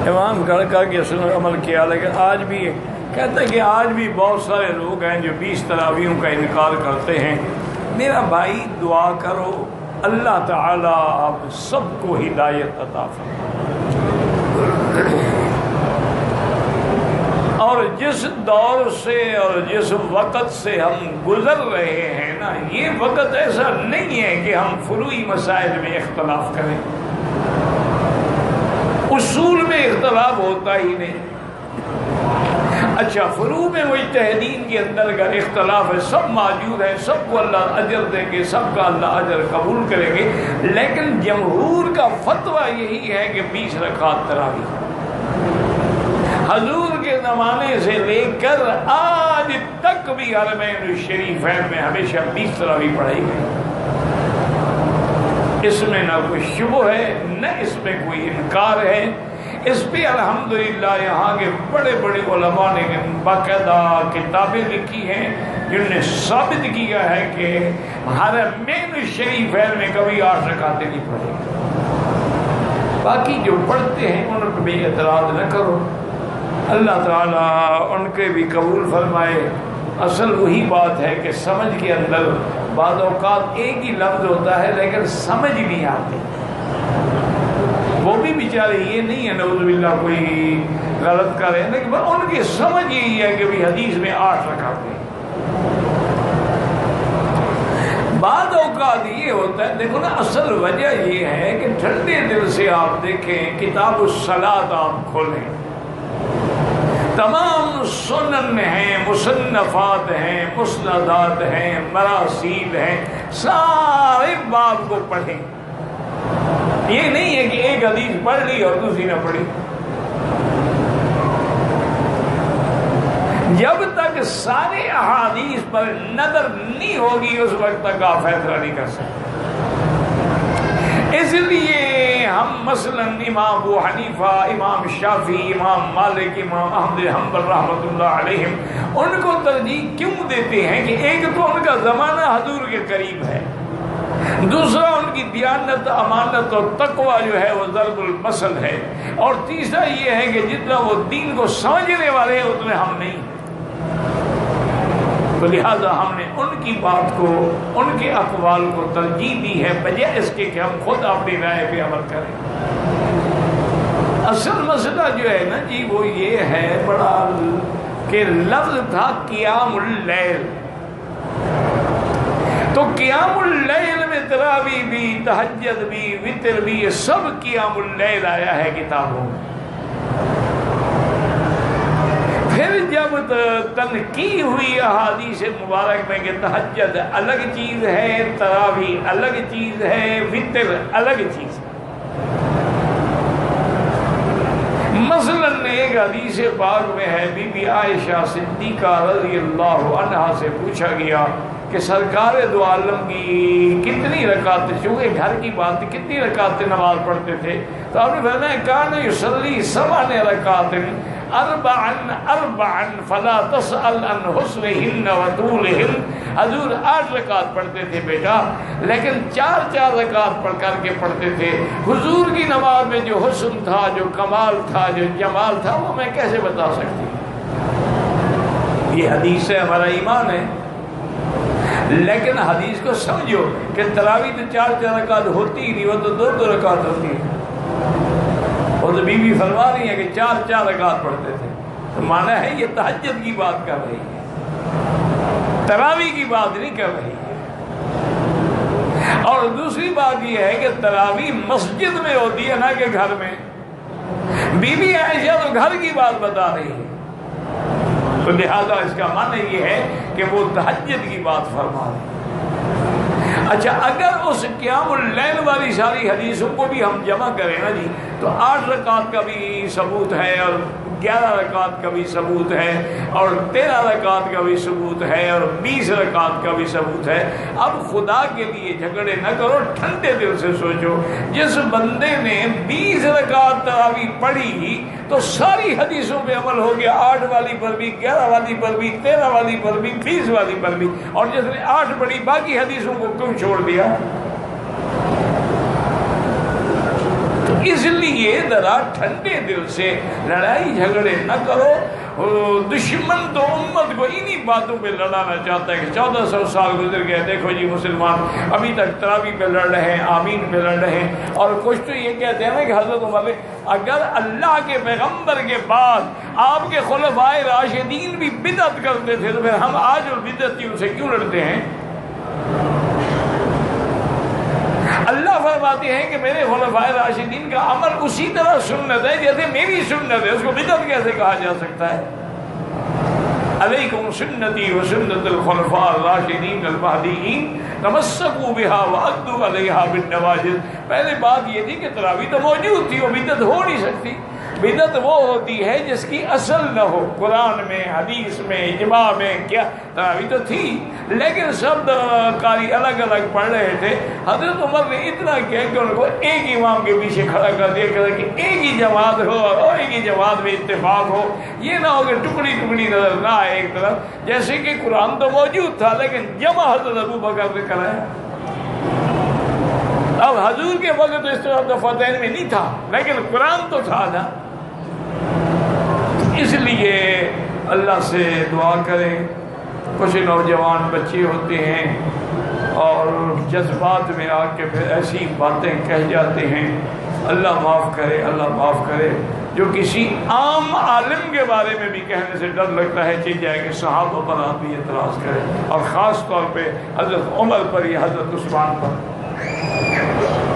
امام گھر کا کہ اس نے عمل کیا، لیکن آج بھی کہتے ہیں کہ آج بھی بہت سارے لوگ ہیں جو 20 تراویحوں کا انکار کرتے ہیں۔ میرا بھائی دعا کرو اللہ تعالیٰ آپ سب کو ہدایت عطا فرمائے۔ اور جس دور سے اور جس وقت سے ہم گزر رہے ہیں نا، یہ وقت ایسا نہیں ہے کہ ہم فروعی مسائل میں اختلاف کریں، اصول میں اختلاف ہوتا ہی نہیں۔ اچھا فروع میں مجتہدین کے اندر اگر اختلاف ہے، سب موجود ہیں، سب کو اللہ اجر دیں گے، سب کا اللہ اجر قبول کریں گے، لیکن جمہور کا فتویٰ یہی ہے کہ 20 رکعت تراویح۔ حضور کے زمانے سے لے کر آج تک بھی حرمین الشریفین میں ہمیشہ 20 تراویح پڑھائی گئی، اس میں نہ کوئی شبہ ہے نہ اس میں کوئی انکار ہے۔ اس پہ الحمدللہ یہاں کے بڑے بڑے علماء نے باقاعدہ کتابیں لکھی ہیں جن نے ثابت کیا ہے کہ حرمین الشریفین میں کبھی 8 رکعتیں نہیں پڑھی۔ باقی جو پڑھتے ہیں ان پہ بھی اعتراض نہ کرو، اللہ تعالیٰ ان کے بھی قبول فرمائے۔ اصل وہی بات ہے کہ سمجھ کے اندر بعض اوقات ایک ہی لفظ ہوتا ہے لیکن سمجھ نہیں آتی، وہ بھی بیچارے یہ نہیں ہے نعوذ باللہ کوئی غلط کرے، لیکن ان کی سمجھ یہی ہے کہ بھی حدیث میں 8 رکعتیں۔ بعض اوقات یہ ہوتا ہے، دیکھو نا اصل وجہ یہ ہے کہ ٹھنڈے دل سے آپ دیکھیں کتاب الصلاۃ آپ کھولیں، تمام سنن ہیں، مصنفات ہیں، مسندات ہیں، مراسیل ہیں، سارے باب کو پڑھیں۔ یہ نہیں ہے کہ ایک حدیث پڑھ لی اور دوسری نہ پڑھی۔ جب تک سارے احادیث پر نظر نہیں ہوگی اس وقت تک آپ فیصلہ نہیں کر سکتے۔ اس لیے ہم مثلا امام ابو حنیفہ، امام شافعی، امام مالک، امام احمد حنبل رحمۃ اللہ علیہم ان کو ترجیح کیوں دیتے ہیں کہ ایک تو ان کا زمانہ حضور کے قریب ہے، دوسرا ان کی دیانت، امانت اور تقوی جو ہے وہ ضرب المثل ہے، اور تیسرا یہ ہے کہ جتنا وہ دین کو سمجھنے والے ہیں اتنے ہم نہیں، تو لہذا ہم نے ان کی بات کو، ان کے اقوال کو ترجیح دی ہے بجائے اس کے کہ ہم خود اپنی رائے پہ عمل کریں۔ اصل مسئلہ جو ہے نا جی وہ یہ ہے بڑا کہ لفظ تھا قیام اللیل، تو قیام اللیل میں تراویح بھی، تہجد بھی، وتر بھی، یہ سب قیام اللیل آیا ہے کتابوں میں۔ پھر جب تنقیح ہوئی احادیث مبارک میں کہ تہجد الگ چیز ہے، تراویح الگ چیز ہے، وتر الگ چیز ہے۔ مثلا ایک حدیث پاک میں ہے بی بی عائشہ صدیقہ رضی اللہ عنہا سے پوچھا گیا کہ سرکار دو عالم کی کتنی رکعتیں، چونکہ گھر کی بات تھی، کتنی رکعتیں نماز پڑھتے تھے، تو آپ نے فرمایا کان یصلی 7 رکعات اربعا فلا تسأل عن حسنہن وطولہن۔ حضور 8 رکعت پڑھتے تھے بیٹا، لیکن 4 رکعت پڑھ کر کے پڑھتے تھے۔ حضور کی نماز میں جو حسن تھا، جو کمال تھا، جو جمال تھا، وہ میں کیسے بتا سکتی ہوں؟ یہ حدیث ہے، ہمارا ایمان ہے، لیکن حدیث کو سمجھو کہ تراویح تو 4 رکعت ہوتی ہی نہیں، وہ تو 2 رکعت ہوتی ہے۔ وہ تو بی بی فرما رہی ہیں کہ 4 رکعت پڑھتے تھے، تو مانا ہے یہ تہجد کی بات کر رہی ہے، تراویح کی بات نہیں کر رہی ہے۔ اور دوسری بات یہ ہے کہ تراویح مسجد میں ہوتی ہے نہ کہ گھر میں۔ بی بی عائشہ تو گھر کی بات بتا رہی ہے، تو لہذا اس کا معنی یہ ہے کہ وہ تہجد کی بات فرما رہے ہیں۔ اچھا اگر اس قیام اللیل والی ساری حدیثوں کو بھی ہم جمع کریں نا جی، تو 8 رکعت کا بھی ثبوت ہے، اور 11 رکعت کا بھی ثبوت ہے، اور 13 رکعت کا بھی ثبوت ہے، اور 20 رکعت کا بھی ثبوت ہے۔ اب خدا کے لیے جھگڑے نہ کرو، ٹھنڈے دل سے سوچو، جس بندے نے 20 رکعت تراویح پڑھی تو ساری حدیثوں پہ عمل ہو گیا، 8 والی پر بھی، 11 والی پر بھی، 13 والی پر بھی، 20 والی پر بھی، اور جس نے 8 پڑھی باقی حدیثوں کو کیوں چھوڑ دیا؟ تو اس لیے ذرا ٹھنڈے دل سے لڑائی جھگڑے نہ کرو. دشمن تو امت کو انہی باتوں پہ لڑانا چاہتا ہے کہ 1400 سال گزر گئے، دیکھو جی مسلمان ابھی تک تراویح پہ لڑ رہے ہیں، آمین پہ لڑ رہے ہیں. اور کچھ تو یہ کہتے ہیں کہ حضرت عمر اگر اللہ کے پیغمبر کے بعد آپ کے خلفائے راشدین بھی بدعت کرتے تھے تو پھر ہم آج اور بدعتیوں سے کیوں لڑتے ہیں؟ اللہ فرماتے ہیں کہ میرے خلفائے راشدین کا عمل اسی طرح سنت ہے جیسے میری سنت ہے، اس کو بدعت کیسے کہا جا سکتا ہے؟ علیکم سنتی و سنت الخلفاء الراشدین المہدیین تمسکوا بها وعضوا علیہا بالنواجذ. پہلے بات یہ تھی کہ تراویح تو موجود تھی، وہ بدعت ہو نہیں سکتی. بدعت وہ ہوتی ہے جس کی اصل نہ ہو. قرآن میں، حدیث میں، اجماع میں کیا تراویح تو تھی لیکن سب قاری الگ الگ پڑھ رہے تھے. حضرت عمر نے اتنا کیا کہ ان کو ایک امام کے پیچھے کھڑا کر دیا کہ ایک ہی جماعت ہو اور ایک ہی جماعت میں اتفاق ہو. یہ نہ ہو کہ ٹکڑی ٹکڑی نظر نہ آئے ایک طرف. جیسے کہ قرآن تو موجود تھا لیکن جمع حضرت ابو بکر نے کرایا. اب حضور کے وقت اس طرح تو فتح میں نہیں تھا لیکن قرآن تو تھا نا. اس لیے اللہ سے دعا کریں. کچھ نوجوان بچے ہوتے ہیں اور جذبات میں آ کے پھر ایسی باتیں کہہ جاتے ہیں. اللہ معاف کرے، اللہ معاف کرے. جو کسی عام عالم کے بارے میں بھی کہنے سے ڈر لگتا ہے چل جائے کہ صحابہ پر آپ بھی اعتراض کریں، اور خاص طور پہ حضرت عمر پر یا حضرت عثمان پر.